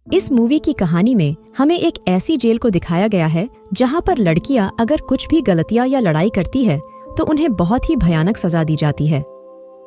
इस मूवी की कहानी में हमें एक ऐसी जेल को दिखाया गया है जहां पर लड़कियां अगर कुछ भी गलतियां या लड़ाई करती है तो उन्हें बहुत ही भयानक सजा दी जाती है।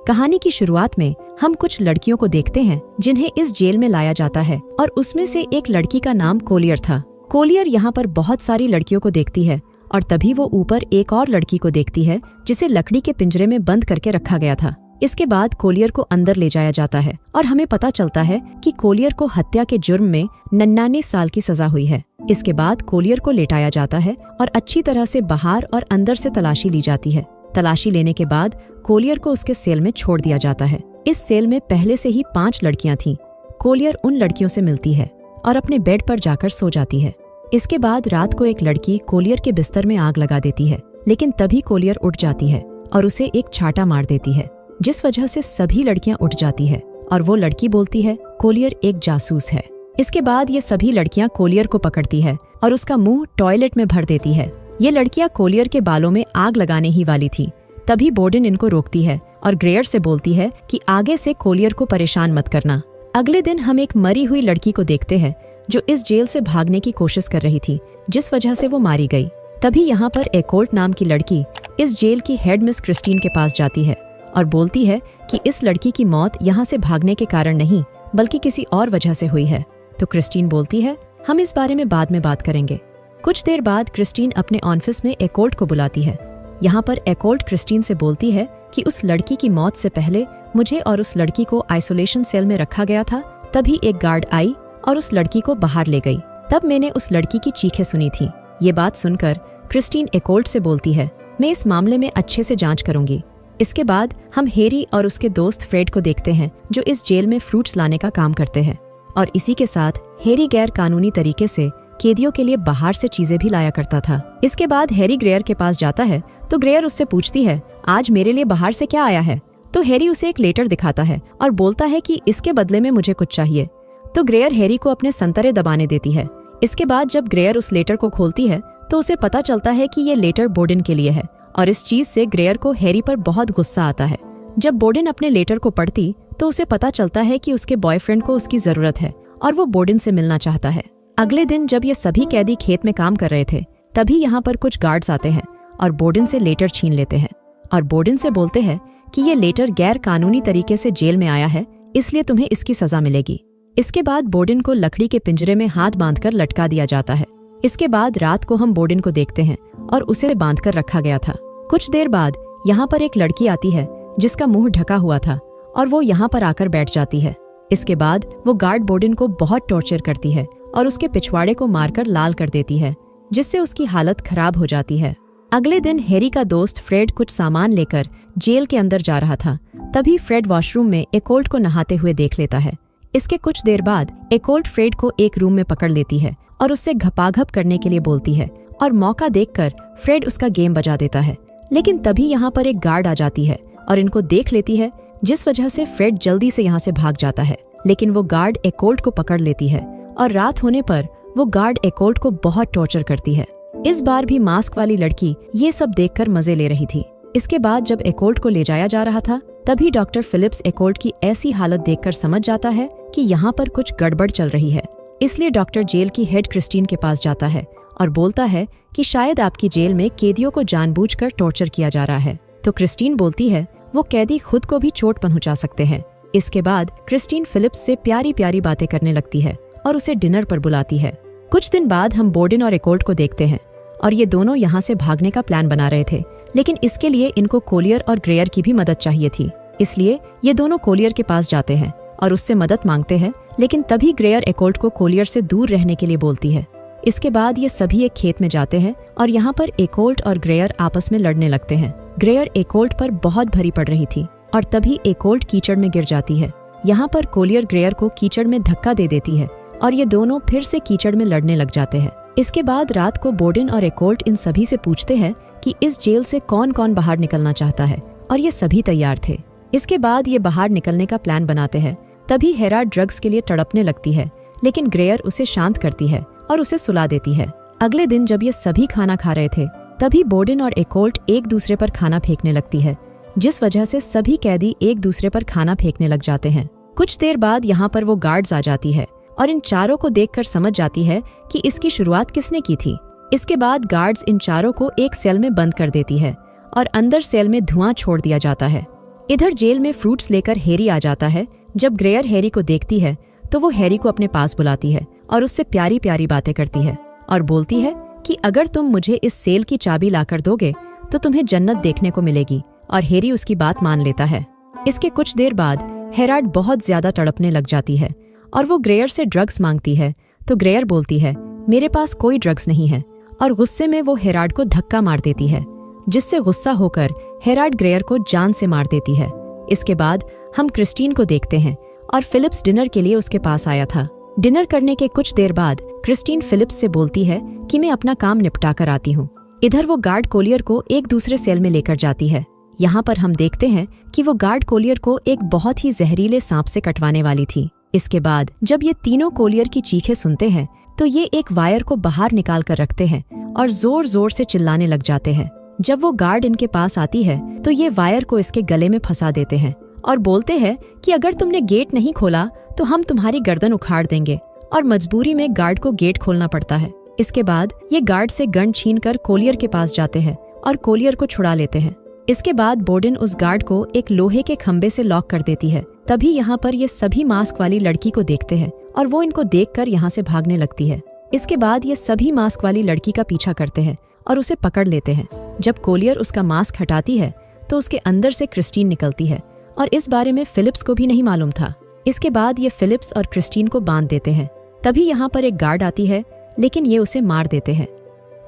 कहानी की शुरुआत में हम कुछ लड़कियों को देखते हैं जिन्हें इस जेल में लाया जाता है और उसमें से एक लड़की का नाम कोलियर था। कोलियर यहाँ पर बहुत सारी लड़कियों को देखती है और तभी वो ऊपर एक और लड़की को देखती है जिसे लकड़ी के पिंजरे में बंद करके रखा गया था। इसके बाद कोलियर को अंदर ले जाया जाता है और हमें पता चलता है कि कोलियर को हत्या के जुर्म में 99 साल की सजा हुई है। इसके बाद कोलियर को लेटाया जाता है और अच्छी तरह से बाहर और अंदर से तलाशी ली जाती है। तलाशी लेने के बाद कोलियर को उसके सेल में छोड़ दिया जाता है। इस सेल में पहले से ही 5 लड़कियां थीं। कोलियर उन लड़कियों से मिलती है और अपने बेड पर जाकर सो जाती है। इसके बाद रात को एक लड़की कोलियर के बिस्तर में आग लगा देती है, लेकिन तभी कोलियर उठ जाती है और उसे एक छाटा मार देती है, जिस वजह से सभी लड़कियां उठ जाती है और वो लड़की बोलती है कोलियर एक जासूस है। इसके बाद ये सभी लड़कियां कोलियर को पकड़ती है और उसका मुंह टॉयलेट में भर देती है। ये लड़कियां कोलियर के बालों में आग लगाने ही वाली थी, तभी बोर्डन इनको रोकती है और ग्रेयर से बोलती है कि आगे से कोलियर को परेशान मत करना। अगले दिन हम एक मरी हुई लड़की को देखते हैं जो इस जेल से भागने की कोशिश कर रही थी, जिस वजह से वो मारी गई। तभी यहाँ पर एकोल्ट नाम की लड़की इस जेल की हेड मिस क्रिस्टीन के पास जाती है और बोलती है कि इस लड़की की मौत यहाँ से भागने के कारण नहीं बल्कि किसी और वजह से हुई है। तो क्रिस्टीन बोलती है हम इस बारे में बाद में बात करेंगे। कुछ देर बाद क्रिस्टीन अपने ऑफिस में एकोल्ट को बुलाती है। यहाँ पर एकोल्ट क्रिस्टीन से बोलती है कि उस लड़की की मौत से पहले मुझे और उस लड़की को आइसोलेशन सेल में रखा गया था। तभी एक गार्ड आई और उस लड़की को बाहर ले गई। तब मैंने उस लड़की की चीखें सुनी थी। ये बात सुनकर क्रिस्टीन एकोल्ट से बोलती है मैं इस मामले में अच्छे से जांच करूंगी। इसके बाद हम हेरी और उसके दोस्त फ्रेड को देखते हैं जो इस जेल में फ्रूट्स लाने का काम करते हैं और इसी के साथ हेरी गैर कानूनी तरीके से कैदियों के लिए बाहर से चीजें भी लाया करता था। इसके बाद हेरी ग्रेयर के पास जाता है तो ग्रेयर उससे पूछती है आज मेरे लिए बाहर से क्या आया है। तो हेरी उसे एक लेटर दिखाता है और बोलता है कि इसके बदले में मुझे कुछ चाहिए। तो ग्रेयर हेरी को अपने संतरे दबाने देती है। इसके बाद जब ग्रेयर उस लेटर को खोलती है तो उसे पता चलता है कि ये लेटर बोर्डन के लिए है और इस चीज से ग्रेयर को हेरी पर बहुत गुस्सा आता है। जब बोर्डन अपने लेटर को पढ़ती तो उसे पता चलता है कि उसके बॉयफ्रेंड को उसकी जरूरत है और वो बोर्डन से मिलना चाहता है। अगले दिन जब ये सभी कैदी खेत में काम कर रहे थे तभी यहाँ पर कुछ गार्ड्स आते हैं और बोर्डन से लेटर छीन लेते हैं और बोर्डन से बोलते हैं कि ये लेटर गैर कानूनी तरीके से जेल में आया है, इसलिए तुम्हें इसकी सजा मिलेगी। इसके बाद बोर्डन को लकड़ी के पिंजरे में हाथ बांधकर लटका दिया जाता है। इसके बाद रात को हम बोर्डन को देखते हैं और उसे बांधकर रखा गया था। कुछ देर बाद यहाँ पर एक लड़की आती है जिसका मुंह ढका हुआ था और वो यहाँ पर आकर बैठ जाती है। इसके बाद वो गार्ड बोर्डन को बहुत टॉर्चर करती है और उसके पिछवाड़े को मारकर लाल कर देती है, जिससे उसकी हालत खराब हो जाती है। अगले दिन हेरी का दोस्त फ्रेड कुछ सामान लेकर जेल के अंदर जा रहा था। तभी फ्रेड वॉशरूम में एकोल्ट को नहाते हुए देख लेता है। इसके कुछ देर बाद एकोल्ट फ्रेड को एक रूम में पकड़ लेती है और उससे घपाघप करने के लिए बोलती है और मौका देखकर फ्रेड उसका गेम बजा देता है। लेकिन तभी यहाँ पर एक गार्ड आ जाती है और इनको देख लेती है, जिस वजह से फ्रेड जल्दी से यहाँ से भाग जाता है। लेकिन वो गार्ड एकोल्ट को पकड़ लेती है और रात होने पर वो गार्ड एकोल्ट को बहुत टॉर्चर करती है। इस बार भी मास्क वाली लड़की ये सब देखकर मजे ले रही थी। इसके बाद जब एकोल्ट को ले जाया जा रहा था तभी डॉक्टर फिलिप्स एकोल्ट की ऐसी हालत देखकर समझ जाता है कि यहाँ पर कुछ गड़बड़ चल रही है। इसलिए डॉक्टर जेल की हेड क्रिस्टीन के पास जाता है और बोलता है कि शायद आपकी जेल में कैदियों को जानबूझकर टॉर्चर किया जा रहा है। तो क्रिस्टीन बोलती है वो कैदी खुद को भी चोट पहुंचा सकते हैं। इसके बाद क्रिस्टीन फिलिप्स से प्यारी प्यारी बातें करने लगती है और उसे डिनर पर बुलाती है। कुछ दिन बाद हम बोर्डन और एकोल्ट को देखते हैं और ये दोनों यहाँ से भागने का प्लान बना रहे थे, लेकिन इसके लिए इनको कोलियर और ग्रेयर की भी मदद चाहिए थी। इसलिए ये दोनों कोलियर के पास जाते हैं और उससे मदद मांगते हैं, लेकिन तभी ग्रेयर एकोल्ट को कोलियर से दूर रहने के लिए बोलती है। इसके बाद ये सभी एक खेत में जाते हैं और यहाँ पर एकोल्ट और ग्रेयर आपस में लड़ने लगते हैं। ग्रेयर एकोल्ट पर बहुत भरी पड़ रही थी और तभी एकोल्ट कीचड़ में गिर जाती है। यहाँ पर कोलियर ग्रेयर को कीचड़ में धक्का दे देती है और ये दोनों फिर से कीचड़ में लड़ने लग जाते हैं। इसके बाद रात को बोर्डन और एकोल्ट इन सभी से पूछते हैं कि इस जेल से कौन कौन बाहर निकलना चाहता है और ये सभी तैयार थे। इसके बाद ये बाहर निकलने का प्लान बनाते हैं। तभी हेरा ड्रग्स के लिए तड़पने लगती है, लेकिन ग्रेयर उसे शांत करती है और उसे सुला देती है। अगले दिन जब ये सभी खाना खा रहे थे तभी बोर्डन और एकोल्ट एक दूसरे पर खाना फेंकने लगती है, जिस वजह से सभी कैदी एक दूसरे पर खाना फेंकने लग जाते हैं। कुछ देर बाद यहाँ पर वो गार्ड्स आ जाती है और इन चारों को देखकर समझ जाती है कि इसकी शुरुआत किसने की थी। इसके बाद गार्ड्स इन चारों को एक सेल में बंद कर देती है और अंदर सेल में धुआं छोड़ दिया जाता है। इधर जेल में फ्रूट्स लेकर हैरी आ जाता है। जब ग्रेयर हैरी को देखती है तो वो हैरी को अपने पास बुलाती है और उससे प्यारी प्यारी बातें करती है और बोलती है कि अगर तुम मुझे इस सेल की चाबी लाकर दोगे तो तुम्हें जन्नत देखने को मिलेगी, और हैरी उसकी बात मान लेता है। इसके कुछ देर बाद हेराल्ड बहुत ज्यादा तड़पने लग जाती है और वो ग्रेयर से ड्रग्स मांगती है, तो ग्रेयर बोलती है मेरे पास कोई ड्रग्स नहीं है, और गुस्से में वो हेराल्ड को धक्का मार देती है, जिससे गुस्सा होकर हेराल्ड ग्रेयर को जान से मार देती है। इसके बाद हम क्रिस्टीन को देखते हैं और फिलिप्स डिनर के लिए उसके पास आया था। डिनर करने के कुछ देर बाद क्रिस्टीन फिलिप्स से बोलती है कि मैं अपना काम निपटा कर आती हूँ। इधर वो गार्ड कोलियर को एक दूसरे सेल में लेकर जाती है। यहाँ पर हम देखते हैं कि वो गार्ड कोलियर को एक बहुत ही जहरीले सांप से कटवाने वाली थी। इसके बाद जब ये तीनों कोलियर की चीखें सुनते हैं तो ये एक वायर को बाहर निकाल कर रखते हैं और जोर जोर से चिल्लाने लग जाते हैं। जब वो गार्ड इनके पास आती है तो ये वायर को इसके गले में फंसा देते हैं और बोलते हैं कि अगर तुमने गेट नहीं खोला तो हम तुम्हारी गर्दन उखाड़ देंगे, और मजबूरी में गार्ड को गेट खोलना पड़ता है। इसके बाद ये गार्ड से गन छीनकर कोलियर के पास जाते हैं और कोलियर को छुड़ा लेते हैं। इसके बाद बोर्डन उस गार्ड को एक लोहे के खंबे से लॉक कर देती है। तभी यहाँ पर ये सभी मास्क वाली लड़की को देखते हैं और वो इनको देखकर यहाँ से भागने लगती है। इसके बाद ये सभी मास्क वाली लड़की का पीछा करते हैं और उसे पकड़ लेते हैं। जब कोलियर उसका मास्क हटाती है तो उसके अंदर से क्रिस्टीन निकलती है, और इस बारे में फिलिप्स को भी नहीं मालूम था। इसके बाद ये फिलिप्स और क्रिस्टीन को बांध देते हैं। तभी यहाँ पर एक गार्ड आती है, लेकिन ये उसे मार देते हैं।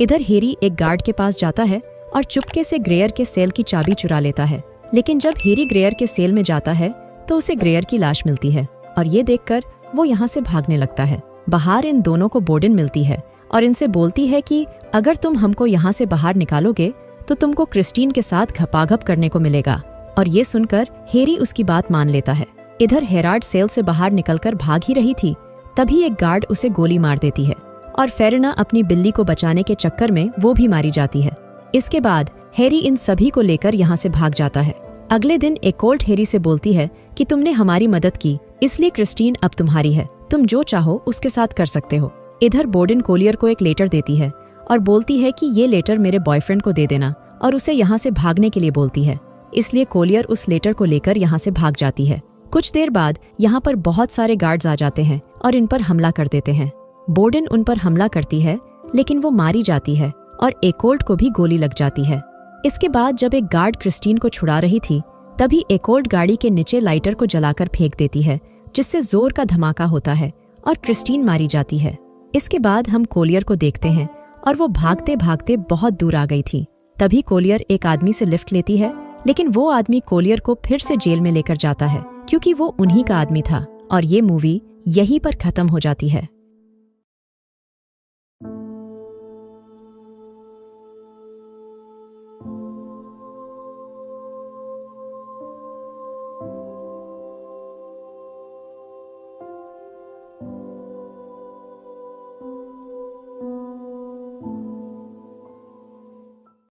इधर हैरी एक गार्ड के पास जाता है और चुपके से ग्रेयर के सेल की चाबी चुरा लेता है। लेकिन जब हैरी ग्रेयर के सेल में जाता है तो उसे ग्रेयर की लाश मिलती है, और ये देखकर वो यहाँ से भागने लगता है। बाहर इन दोनों को बोर्डन मिलती है और इनसे बोलती है कि अगर तुम हमको यहाँ से बाहर निकालोगे तो तुमको क्रिस्टीन के साथ घपाघप करने को मिलेगा। और ये सुनकर हैरी उसकी बात मान लेता है। इधर हेराल्ड सेल से बाहर निकलकर भाग ही रही थी, तभी एक गार्ड उसे गोली मार देती है और फेरेना अपनी बिल्ली को बचाने के चक्कर में वो भी मारी जाती है। इसके बाद हैरी इन सभी को लेकर यहाँ से भाग जाता है। अगले दिन एकोल्ट हैरी से बोलती है कि तुमने हमारी मदद की, इसलिए क्रिस्टीन अब तुम्हारी है, तुम जो चाहो उसके साथ कर सकते हो। इधर बोर्डन कोलियर को एक लेटर देती है और बोलती है कि ये लेटर मेरे बॉयफ्रेंड को दे देना, और उसे यहाँ से भागने के लिए बोलती है। इसलिए कोलियर उस लेटर को लेकर यहाँ से भाग जाती है। कुछ देर बाद यहाँ पर बहुत सारे गार्ड्स आ जाते हैं और इन पर हमला कर देते हैं। बोर्डन उन पर हमला करती है, लेकिन वो मारी जाती है और एकोल्ट को भी गोली लग जाती है। इसके बाद जब एक गार्ड क्रिस्टीन को छुड़ा रही थी, तभी एकोल्ट गाड़ी के नीचे लाइटर को जलाकर फेंक देती है, जिससे जोर का धमाका होता है और क्रिस्टीन मारी जाती है। इसके बाद हम कोलियर को देखते हैं और वो भागते भागते बहुत दूर आ गई थी। तभी कोलियर एक आदमी से लिफ्ट लेती है, लेकिन वो आदमी कोलियर को फिर से जेल में लेकर जाता है, क्योंकि वो उन्हीं का आदमी था। और ये मूवी यहीं पर खत्म हो जाती है।